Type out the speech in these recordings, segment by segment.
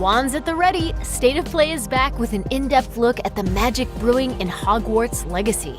Wands at the ready, State of Play is back with an in-depth look at the magic brewing in Hogwarts Legacy.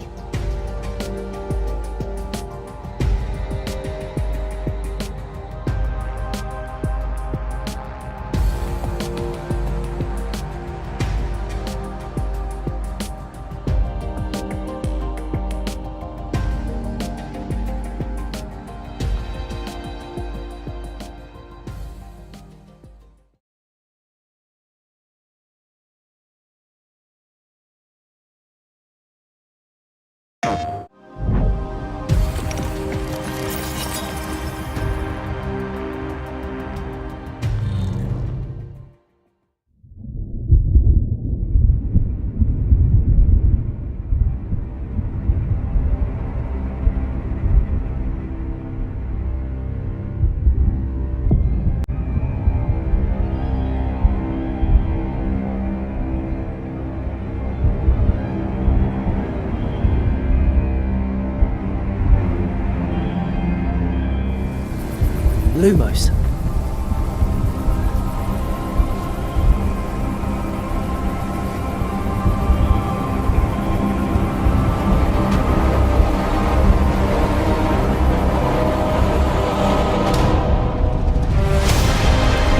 Lumos.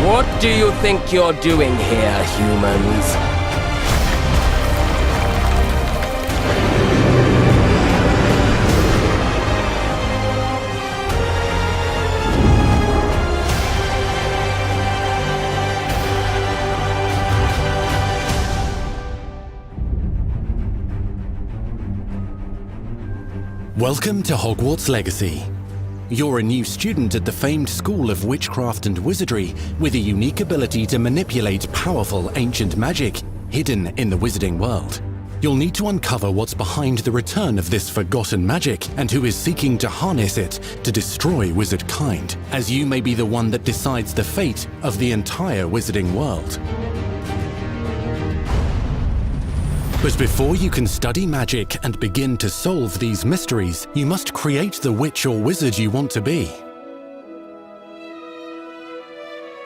What do you think you're doing here, humans? Welcome to Hogwarts Legacy. You're a new student at the famed School of Witchcraft and Wizardry with a unique ability to manipulate powerful ancient magic hidden in the wizarding world. You'll need to uncover what's behind the return of this forgotten magic and who is seeking to harness it to destroy wizard kind, as you may be the one that decides the fate of the entire wizarding world. But before you can study magic and begin to solve these mysteries, you must create the witch or wizard you want to be.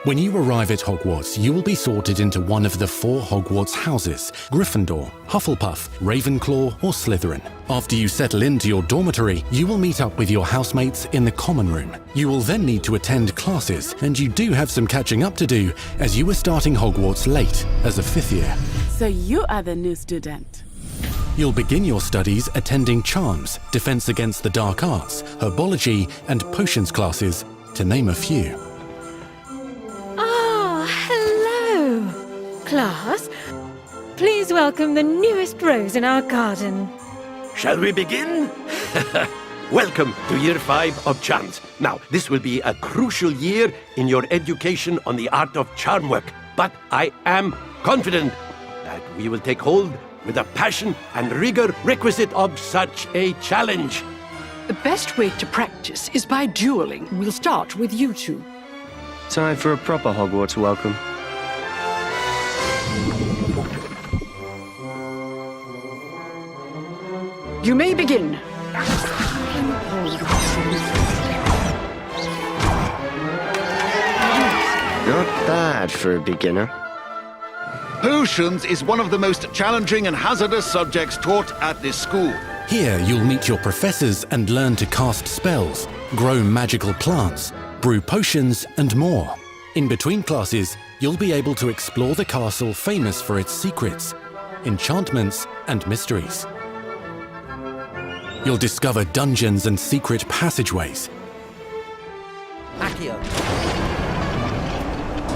When you arrive at Hogwarts, you will be sorted into one of the 4 Hogwarts houses: Gryffindor, Hufflepuff, Ravenclaw, or Slytherin. After you settle into your dormitory, you will meet up with your housemates in the common room. You will then need to attend classes, and you do have some catching up to do, as you are starting Hogwarts late as a 5th year. So you are the new student. You'll begin your studies attending Charms, Defense Against the Dark Arts, Herbology, and Potions classes, to name a few. Class, please welcome the newest rose in our garden. Shall we begin? Welcome to Year 5 of Charms. Now, this will be a crucial year in your education on the art of charm work, but I am confident that we will take hold with the passion and rigor requisite of such a challenge. The best way to practice is by dueling. We'll start with you two. Time for a proper Hogwarts welcome. You may begin. Not bad for a beginner. Potions is one of the most challenging and hazardous subjects taught at this school. Here you'll meet your professors and learn to cast spells, grow magical plants, brew potions, and more. In between classes, you'll be able to explore the castle famous for its secrets, enchantments, and mysteries. You'll discover dungeons and secret passageways,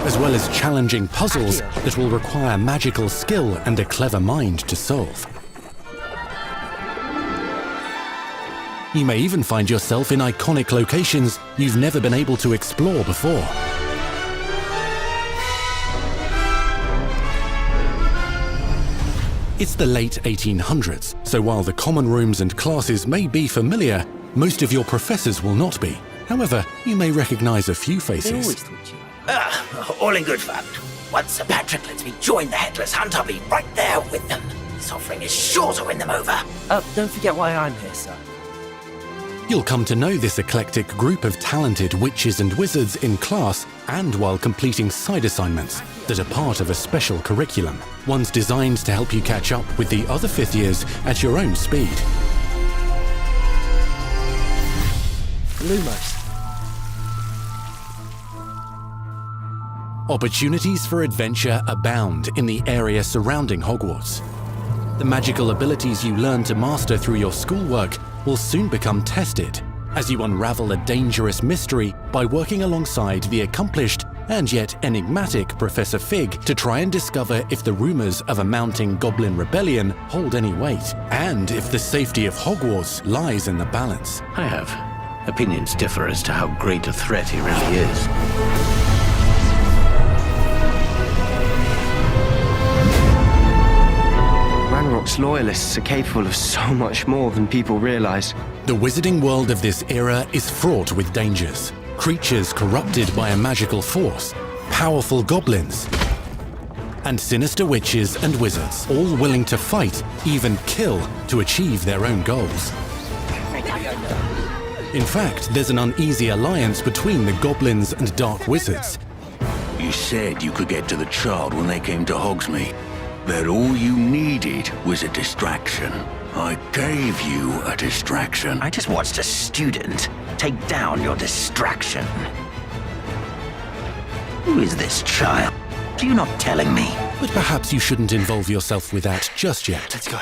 as well as challenging puzzles that will require magical skill and a clever mind to solve. You may even find yourself in iconic locations you've never been able to explore before. It's the late 1800s, so while the common rooms and classes may be familiar, most of your professors will not be. However, you may recognize a few faces. All in good fun. Once Sir Patrick lets me join the Headless Hunt, I'll be right there with them. This offering is sure to win them over. Don't forget why I'm here, sir. You'll come to know this eclectic group of talented witches and wizards in class and while completing side assignments that are part of a special curriculum, ones designed to help you catch up with the other 5th years at your own speed. Lumos. Opportunities for adventure abound in the area surrounding Hogwarts. The magical abilities you learn to master through your schoolwork will soon become tested as you unravel a dangerous mystery by working alongside the accomplished and yet enigmatic Professor Fig to try and discover if the rumors of a mounting goblin rebellion hold any weight, and if the safety of Hogwarts lies in the balance. I have. Opinions differ as to how great a threat he really is. Ranrock's loyalists are capable of so much more than people realize. The wizarding world of this era is fraught with dangers. Creatures corrupted by a magical force, powerful goblins, and sinister witches and wizards, all willing to fight, even kill, to achieve their own goals. In fact, there's an uneasy alliance between the goblins and dark wizards. You said you could get to the child when they came to Hogsmeade. That all you needed was a distraction. I gave you a distraction. I just watched a student take down your distraction. Who is this child? Are you not telling me? But perhaps you shouldn't involve yourself with that just yet. Let's go.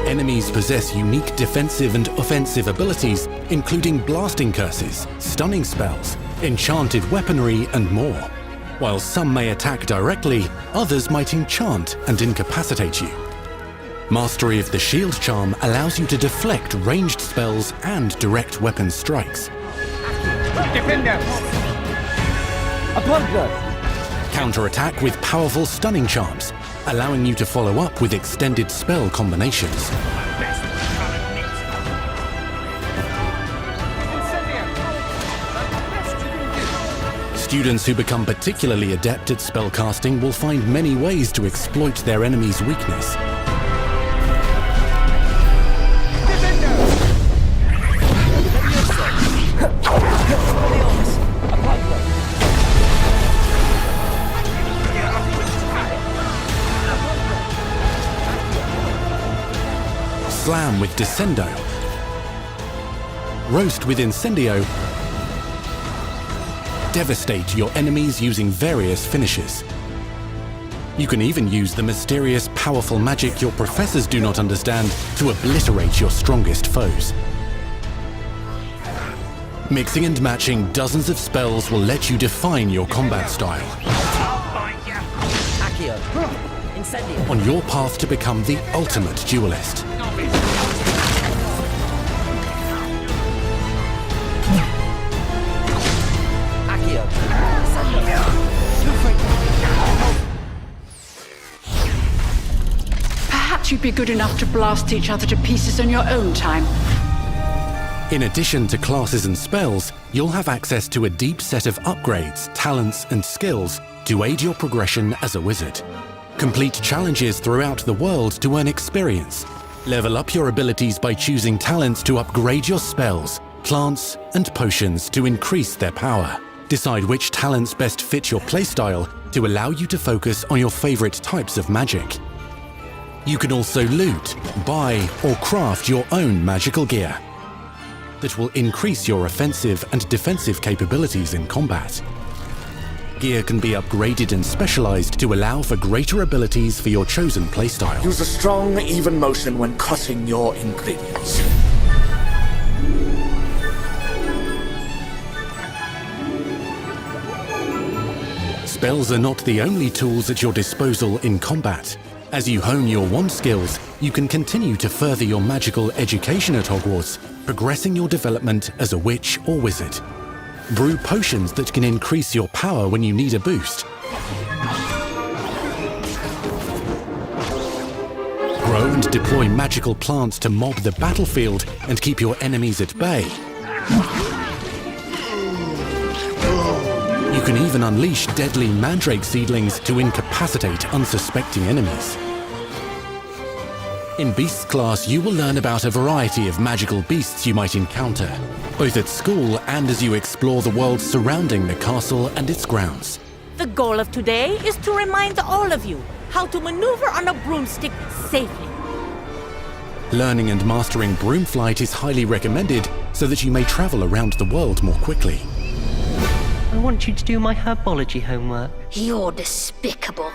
Enemies possess unique defensive and offensive abilities, including blasting curses, stunning spells, enchanted weaponry, and more. While some may attack directly, others might enchant and incapacitate you. Mastery of the shield charm allows you to deflect ranged spells and direct weapon strikes. Defender! Upon Counterattack with powerful stunning charms, allowing you to follow up with extended spell combinations. Students who become particularly adept at spellcasting will find many ways to exploit their enemy's weakness. Slam with Descendo, Roast with Incendio, devastate your enemies using various finishes. You can even use the mysterious, powerful magic your professors do not understand to obliterate your strongest foes. Mixing and matching dozens of spells will let you define your combat style. On your path to become the ultimate duelist. Perhaps you'd be good enough to blast each other to pieces on your own time. In addition to classes and spells, you'll have access to a deep set of upgrades, talents, and skills to aid your progression as a wizard. Complete challenges throughout the world to earn experience. Level up your abilities by choosing talents to upgrade your spells, plants, and potions to increase their power. Decide which talents best fit your playstyle to allow you to focus on your favorite types of magic. You can also loot, buy, or craft your own magical gear that will increase your offensive and defensive capabilities in combat. Gear can be upgraded and specialized to allow for greater abilities for your chosen playstyle. Use a strong, even motion when cutting your ingredients. Spells are not the only tools at your disposal in combat. As you hone your wand skills, you can continue to further your magical education at Hogwarts, progressing your development as a witch or wizard. Brew potions that can increase your power when you need a boost. Grow and deploy magical plants to mob the battlefield and keep your enemies at bay. You can even unleash deadly mandrake seedlings to incapacitate unsuspecting enemies. In Beasts class, you will learn about a variety of magical beasts you might encounter, both at school and as you explore the world surrounding the castle and its grounds. The goal of today is to remind all of you how to maneuver on a broomstick safely. Learning and mastering broom flight is highly recommended so that you may travel around the world more quickly. I want you to do my herbology homework. You're despicable.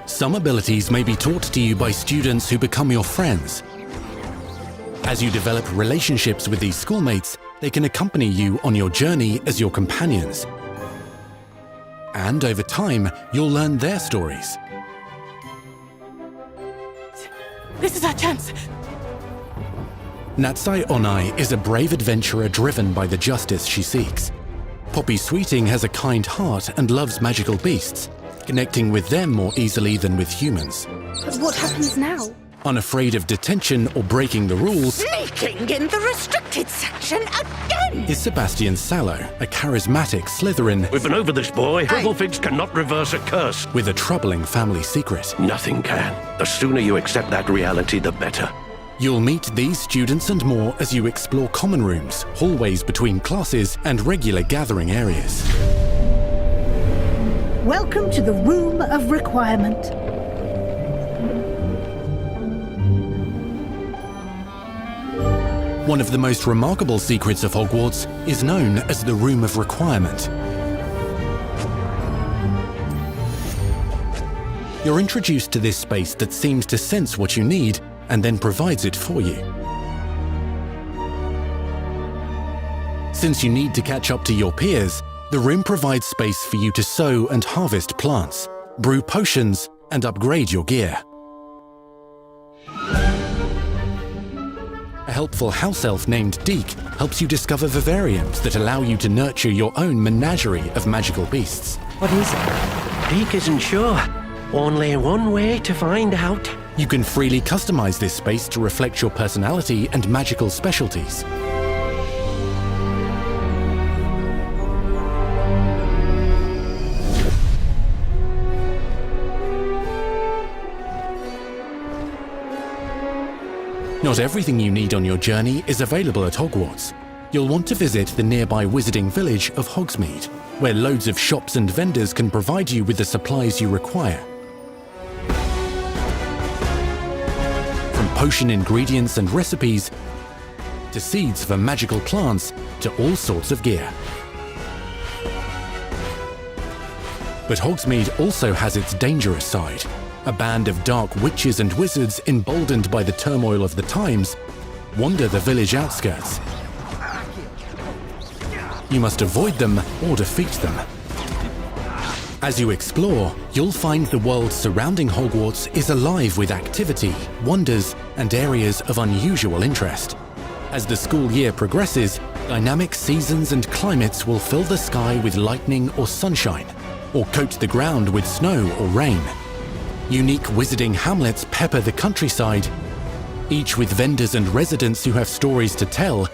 Some abilities may be taught to you by students who become your friends. As you develop relationships with these schoolmates, they can accompany you on your journey as your companions. And over time, you'll learn their stories. This is our chance. Natsai Onai is a brave adventurer driven by the justice she seeks. Poppy Sweeting has a kind heart and loves magical beasts, connecting with them more easily than with humans. But what happens now? Unafraid of detention or breaking the rules, Sneaking in the restricted section again! is Sebastian Sallow, a charismatic Slytherin. We've been over this, boy. Figs cannot reverse a curse. With a troubling family secret. Nothing can. The sooner you accept that reality, the better. You'll meet these students and more as you explore common rooms, hallways between classes, and regular gathering areas. Welcome to the Room of Requirement. One of the most remarkable secrets of Hogwarts is known as the Room of Requirement. You're introduced to this space that seems to sense what you need and then provides it for you. Since you need to catch up to your peers, the room provides space for you to sow and harvest plants, brew potions, and upgrade your gear. A helpful house elf named Deke helps you discover vivariums that allow you to nurture your own menagerie of magical beasts. What is it? Deke isn't sure. Only one way to find out. You can freely customize this space to reflect your personality and magical specialties. Not everything you need on your journey is available at Hogwarts. You'll want to visit the nearby wizarding village of Hogsmeade, where loads of shops and vendors can provide you with the supplies you require. From potion ingredients and recipes, to seeds for magical plants, to all sorts of gear. But Hogsmeade also has its dangerous side. A band of dark witches and wizards, emboldened by the turmoil of the times, wander the village outskirts. You must avoid them or defeat them. As you explore, you'll find the world surrounding Hogwarts is alive with activity, wonders, and areas of unusual interest. As the school year progresses, dynamic seasons and climates will fill the sky with lightning or sunshine, or coat the ground with snow or rain. Unique wizarding hamlets pepper the countryside, each with vendors and residents who have stories to tell,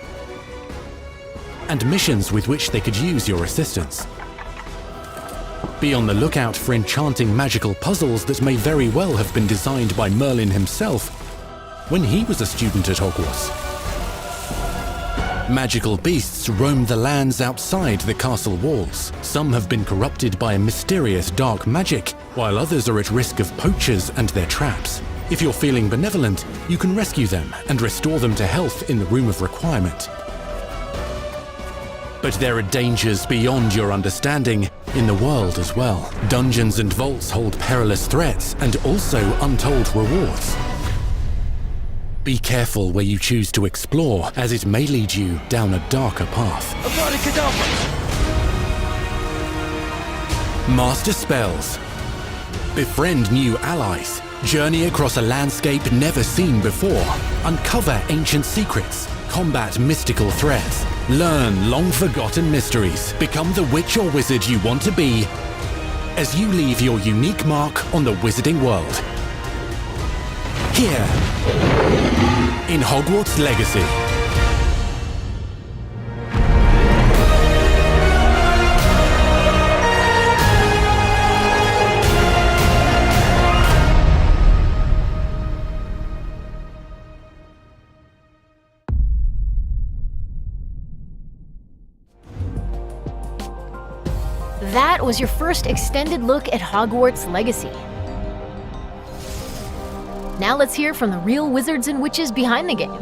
and missions with which they could use your assistance. Be on the lookout for enchanting magical puzzles that may very well have been designed by Merlin himself when he was a student at Hogwarts. Magical beasts roam the lands outside the castle walls. Some have been corrupted by a mysterious dark magic, while others are at risk of poachers and their traps. If you're feeling benevolent, you can rescue them and restore them to health in the Room of Requirement. But there are dangers beyond your understanding in the world as well. Dungeons and vaults hold perilous threats and also untold rewards. Be careful where you choose to explore, as it may lead you down a darker path. Master spells. Befriend new allies. Journey across a landscape never seen before. Uncover ancient secrets. Combat mystical threats. Learn long-forgotten mysteries. Become the witch or wizard you want to be as you leave your unique mark on the wizarding world. Here, in Hogwarts Legacy. That was your first extended look at Hogwarts Legacy. Now let's hear from the real wizards and witches behind the game.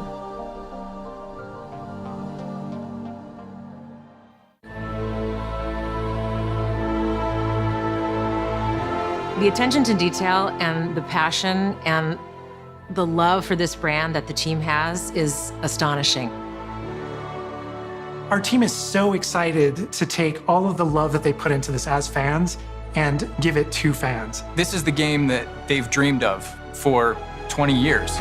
The attention to detail and the passion and the love for this brand that the team has is astonishing. Our team is so excited to take all of the love that they put into this as fans and give it to fans. This is the game that they've dreamed of for 20 years.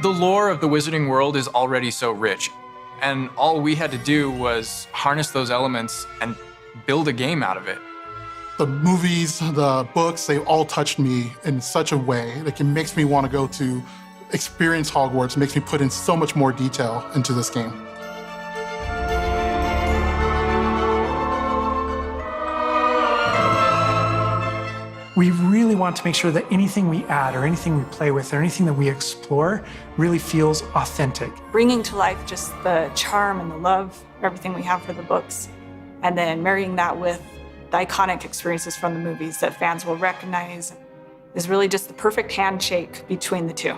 The lore of the Wizarding World is already so rich, and all we had to do was harness those elements and build a game out of it. The movies, the books, they all touched me in such a way. Like, it makes me want to go to experience Hogwarts, makes me put in so much more detail into this game. We really want to make sure that anything we add or anything we play with or anything that we explore really feels authentic. Bringing to life just the charm and the love, everything we have for the books, and then marrying that with the iconic experiences from the movies that fans will recognize is really just the perfect handshake between the two.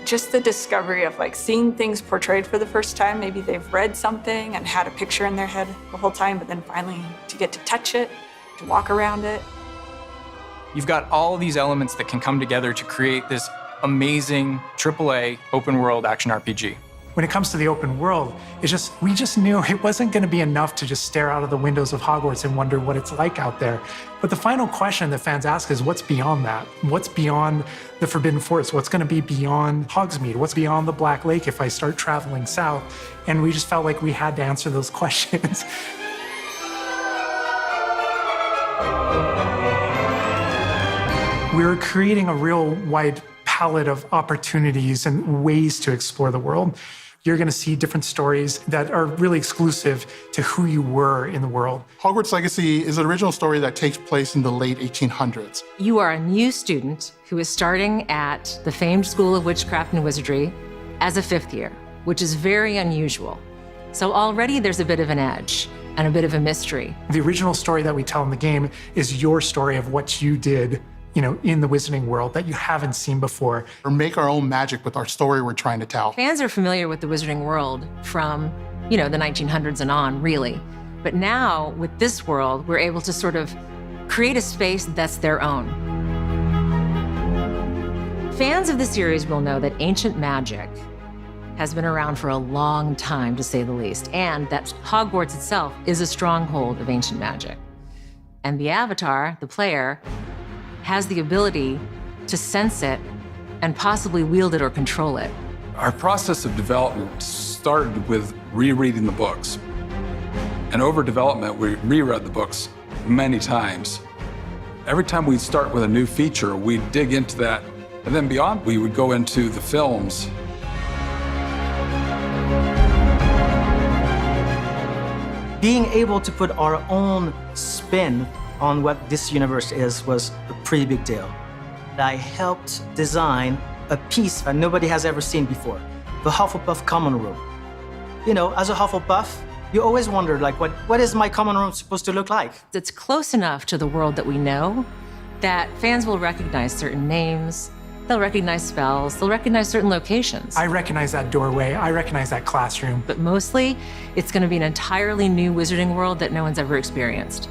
Just the discovery of like seeing things portrayed for the first time. Maybe they've read something and had a picture in their head the whole time, but then finally to get to touch it, to walk around it. You've got all these elements that can come together to create this amazing AAA open world action RPG. When it comes to the open world, we just knew it wasn't going to be enough to just stare out of the windows of Hogwarts and wonder what it's like out there. But the final question that fans ask is, what's beyond that? What's beyond the Forbidden Forest? What's going to be beyond Hogsmeade? What's beyond the Black Lake if I start traveling south? And we just felt like we had to answer those questions. We were creating a real wide palette of opportunities and ways to explore the world. You're going to see different stories that are really exclusive to who you were in the world. Hogwarts Legacy is an original story that takes place in the late 1800s. You are a new student who is starting at the famed School of Witchcraft and Wizardry as a 5th year, which is very unusual. So already there's a bit of an edge and a bit of a mystery. The original story that we tell in the game is your story of what you did, in the Wizarding World that you haven't seen before. Or make our own magic with our story we're trying to tell. Fans are familiar with the Wizarding World from, the 1900s and on, really. But now, with this world, we're able to sort of create a space that's their own. Fans of the series will know that ancient magic has been around for a long time, to say the least, and that Hogwarts itself is a stronghold of ancient magic. And the Avatar, the player, has the ability to sense it and possibly wield it or control it. Our process of development started with rereading the books. And over development, we reread the books many times. Every time we'd start with a new feature, we'd dig into that. And then beyond, we would go into the films. Being able to put our own spin on what this universe is was a pretty big deal. I helped design a piece that nobody has ever seen before, the Hufflepuff common room. As a Hufflepuff, you always wondered, what is my common room supposed to look like? It's close enough to the world that we know that fans will recognize certain names, they'll recognize spells, they'll recognize certain locations. I recognize that doorway, I recognize that classroom. But mostly, it's going to be an entirely new Wizarding World that no one's ever experienced.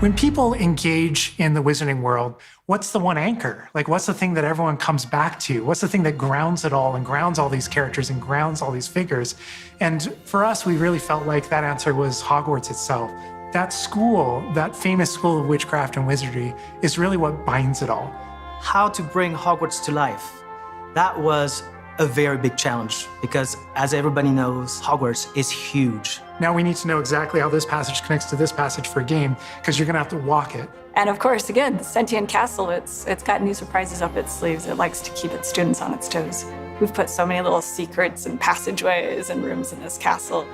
When people engage in the Wizarding World, what's the one anchor? What's the thing that everyone comes back to? What's the thing that grounds it all and grounds all these characters and grounds all these figures? And for us, we really felt like that answer was Hogwarts itself. That school, that famous school of witchcraft and wizardry, is really what binds it all. How to bring Hogwarts to life. That was a very big challenge because, as everybody knows, Hogwarts is huge. Now we need to know exactly how this passage connects to this passage for a game, because you're going to have to walk it. And of course, again, the Sentient Castle, it's got new surprises up its sleeves. It likes to keep its students on its toes. We've put so many little secrets and passageways and rooms in this castle.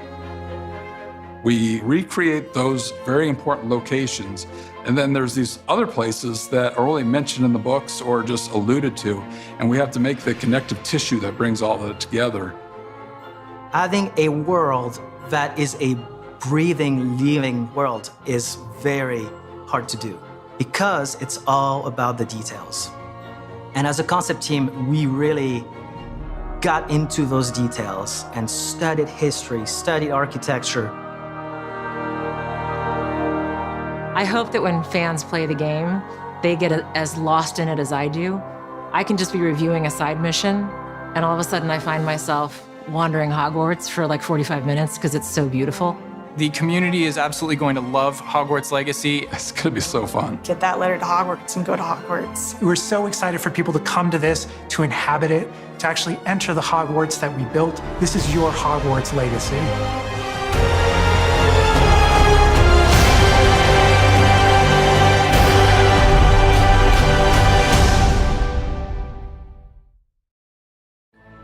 We recreate those very important locations, and then there's these other places that are only mentioned in the books or just alluded to, and we have to make the connective tissue that brings all that together. Having a world that is a breathing, living world is very hard to do because it's all about the details. And as a concept team, we really got into those details and studied history, studied architecture. I hope that when fans play the game, they get as lost in it as I do. I can just be reviewing a side mission, and all of a sudden I find myself wandering Hogwarts for like 45 minutes because it's so beautiful. The community is absolutely going to love Hogwarts Legacy. It's going to be so fun. Get that letter to Hogwarts and go to Hogwarts. We're so excited for people to come to this, to inhabit it, to actually enter the Hogwarts that we built. This is your Hogwarts Legacy.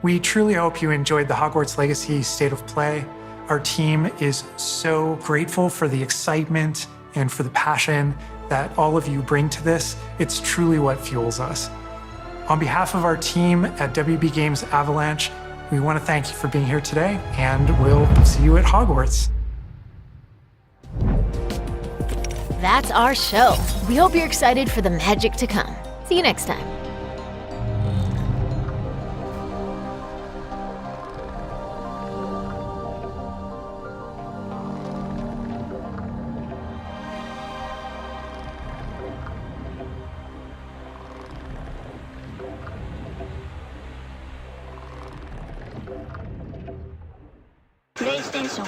We truly hope you enjoyed the Hogwarts Legacy State of Play. Our team is so grateful for the excitement and for the passion that all of you bring to this. It's truly what fuels us. On behalf of our team at WB Games Avalanche, we want to thank you for being here today, and we'll see you at Hogwarts. That's our show. We hope you're excited for the magic to come. See you next time. PlayStation